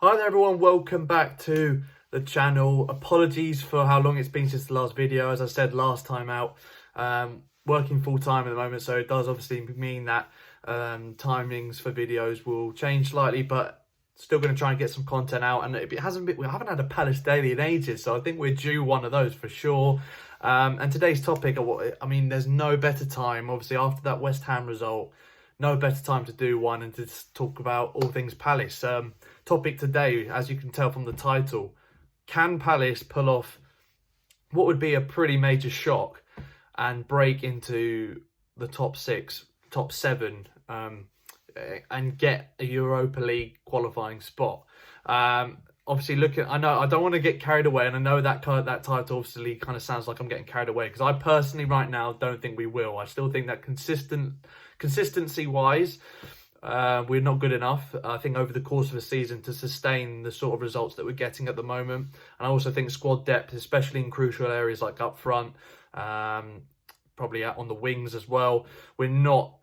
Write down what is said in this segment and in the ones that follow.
Hi there everyone, welcome back to the channel. Apologies for how long it's been since the last video. As I said last time out, working full time at the moment, so it does obviously mean that timings for videos will change slightly, but still going to try and get some content out. And we haven't had a Palace Daily in ages, so I think we're due one of those for sure. And today's topic, I mean, there's no better time, obviously, after that West Ham result, no better time to do one and to talk about all things Palace. Topic today, as you can tell from the title, can Palace pull off what would be a pretty major shock and break into the top six, top seven, and get a Europa League qualifying spot? Obviously, I know I don't want to get carried away, and I know that title obviously kind of sounds like I'm getting carried away, because I personally right now don't think we will. I still think that consistency-wise, we're not good enough, I think, over the course of a season to sustain the sort of results that we're getting at the moment. And I also think squad depth, especially in crucial areas like up front, probably on the wings as well, we're not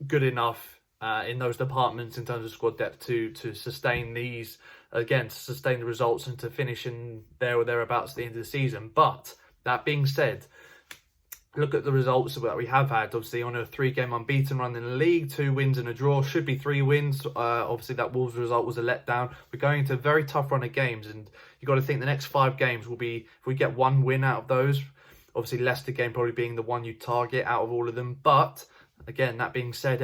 good enough in those departments in terms of squad depth to sustain these, again, to sustain the results and to finish in there or thereabouts at the end of the season. But that being said, look at the results that we have had. Obviously, on a 3-game unbeaten run in the league, 2 wins and a draw, should be 3 wins. Obviously, that Wolves result was a letdown. We're going into a very tough run of games, and you've got to think the next 5 games will be, if we get 1 win out of those, obviously Leicester game probably being the one you target out of all of them. But again, that being said,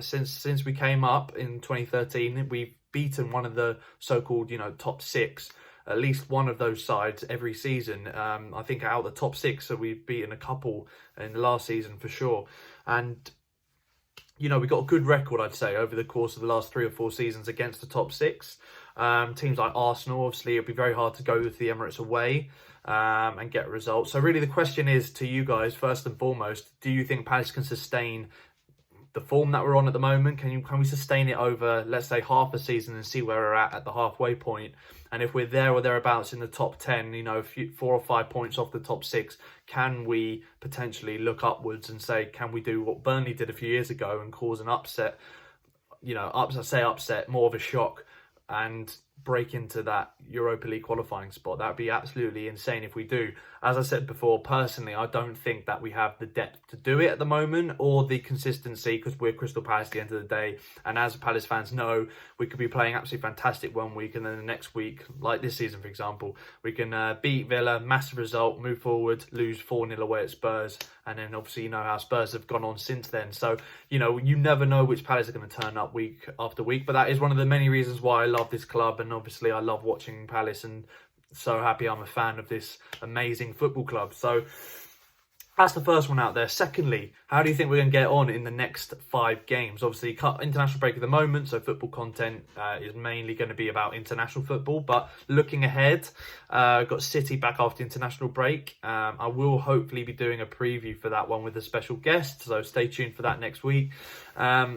since we came up in 2013, we've beaten one of the so-called, top 6. At least one of those sides every season. I think out of the top 6, so we've beaten a couple in the last season for sure. And, we got a good record, I'd say, over the course of the last 3 or 4 seasons against the top 6. Teams like Arsenal, obviously, it'll be very hard to go with the Emirates away and get results. So really the question is to you guys, first and foremost, do you think Palace can sustain the form that we're on at the moment? Can we sustain it over, let's say, half a season and see where we're at the halfway point? And if we're there or thereabouts in the top 10, 4 or 5 points off the top 6, can we potentially look upwards and say, can we do what Burnley did a few years ago and cause an upset, more of a shock, and break into that Europa League qualifying spot? That'd be absolutely insane if we do. As I said before, personally, I don't think that we have the depth to do it at the moment, or the consistency, because we're Crystal Palace at the end of the day. And as Palace fans know, we could be playing absolutely fantastic one week, and then the next week, like this season, for example, we can beat Villa, massive result, move forward, lose 4-0 away at Spurs. And then obviously, how Spurs have gone on since then. So, you never know which Palace are going to turn up week after week. But that is one of the many reasons why I love this club. And obviously, I love watching Palace, and so happy I'm a fan of this amazing football club. So that's the first one out there. Secondly, how do you think we're going to get on in the next 5 games? Obviously, international break at the moment, so football content is mainly going to be about international football. But looking ahead, got City back after international break. I will hopefully be doing a preview for that one with a special guest, so stay tuned for that next week. I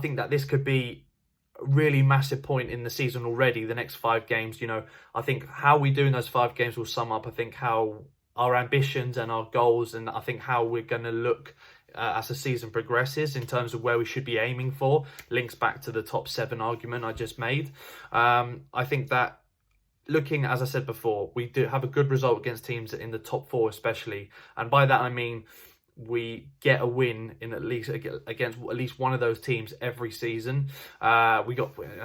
think that this could be a really massive point in the season already, the next 5 games. I think how we do in those 5 games will sum up, I think, how our ambitions and our goals, and I think how we're going to look as the season progresses in terms of where we should be aiming for. Links back to the top 7 argument I just made. I think that looking, as I said before, we do have a good result against teams in the top 4 especially, and by that I mean we get a win in against at least one of those teams every season. I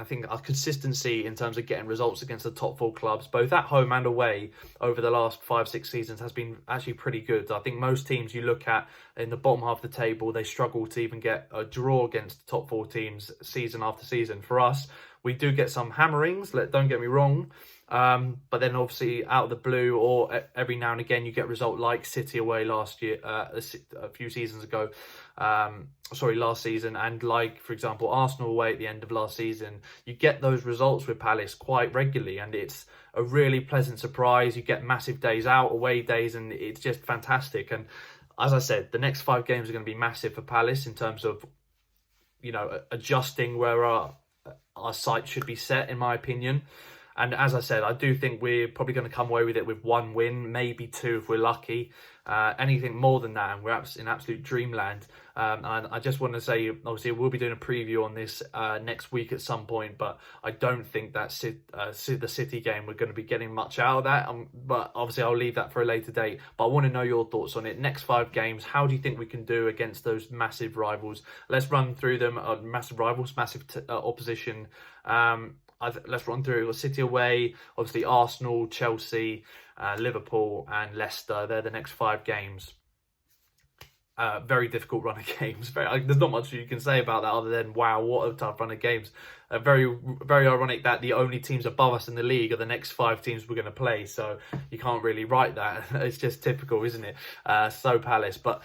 think our consistency in terms of getting results against the top 4 clubs, both at home and away, over the last 5-6 seasons has been actually pretty good. I think most teams you look at in the bottom half of the table, they struggle to even get a draw against the top 4 teams season after season. For us, we do get some hammerings, don't get me wrong. But then obviously out of the blue, or every now and again, you get a result like City away last year, a few seasons ago, last season, and like, for example, Arsenal away at the end of last season. You get those results with Palace quite regularly, and it's a really pleasant surprise. You get massive days out, away days, and it's just fantastic. And as I said, the next 5 games are going to be massive for Palace in terms of, adjusting where our sights should be set, in my opinion. And as I said, I do think we're probably going to come away with it with 1 win, maybe 2 if we're lucky. Anything more than that, and we're in absolute dreamland. And I just want to say, obviously, we'll be doing a preview on this next week at some point, but I don't think that the City game we're going to be getting much out of that. But obviously, I'll leave that for a later date. But I want to know your thoughts on it. Next 5 games, how do you think we can do against those massive rivals? Let's run through them. Massive rivals, massive opposition. Let's run through City away, obviously Arsenal, Chelsea, Liverpool and Leicester. They're the next 5 games. Very difficult run of games. There's not much you can say about that other than, wow, what a tough run of games. Very, very ironic that the only teams above us in the league are the next 5 teams we're going to play. So you can't really write that. It's just typical, isn't it? So Palace. But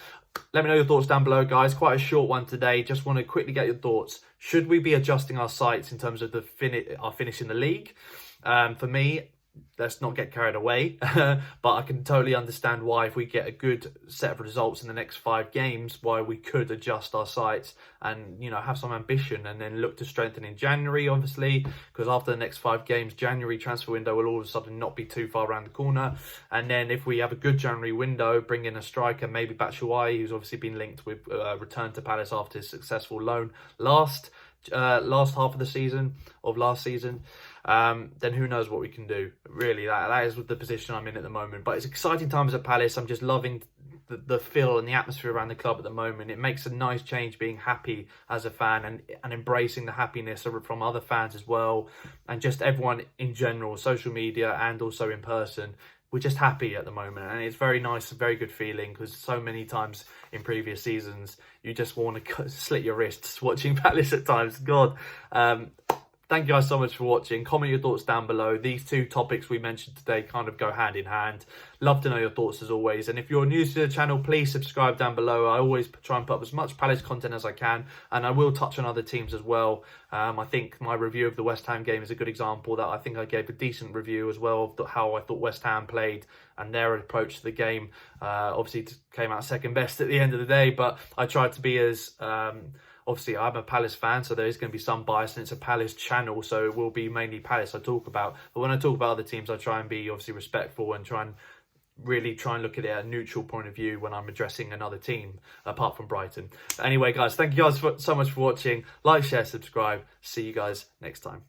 let me know your thoughts down below, guys. Quite a short one today. Just want to quickly get your thoughts. Should we be adjusting our sights in terms of our finish in the league? For me, let's not get carried away. But I can totally understand why, if we get a good set of results in the next 5 games, why we could adjust our sights and, you know, have some ambition and then look to strengthen in January, obviously, because after the next 5 games, January transfer window will all of a sudden not be too far around the corner. And then if we have a good January window, bring in a striker, maybe Batshuayi, who's obviously been linked with return to Palace after his successful loan last half of the season, last season, then who knows what we can do. Really, that is the position I'm in at the moment. But it's exciting times at Palace. I'm just loving the feel and the atmosphere around the club at the moment. It makes a nice change being happy as a fan and embracing the happiness from other fans as well, and just everyone in general, social media and also in person. We're just happy at the moment, and it's very nice, very good feeling, because so many times in previous seasons you just want to slit your wrists watching Palace at times. God. Thank you guys so much for watching. Comment your thoughts down below. These 2 topics we mentioned today kind of go hand in hand. Love to know your thoughts as always. And if you're new to the channel, please subscribe down below. I always try and put up as much Palace content as I can. And I will touch on other teams as well. I think my review of the West Ham game is a good example. That I think I gave a decent review as well of how I thought West Ham played and their approach to the game. Obviously, it came out second best at the end of the day. But I tried to be as... obviously, I'm a Palace fan, so there is going to be some bias, and it's a Palace channel, so it will be mainly Palace I talk about. But when I talk about other teams, I try and be obviously respectful and really try and look at it at a neutral point of view when I'm addressing another team, apart from Brighton. But anyway, guys, thank you guys so much for watching. Like, share, subscribe. See you guys next time.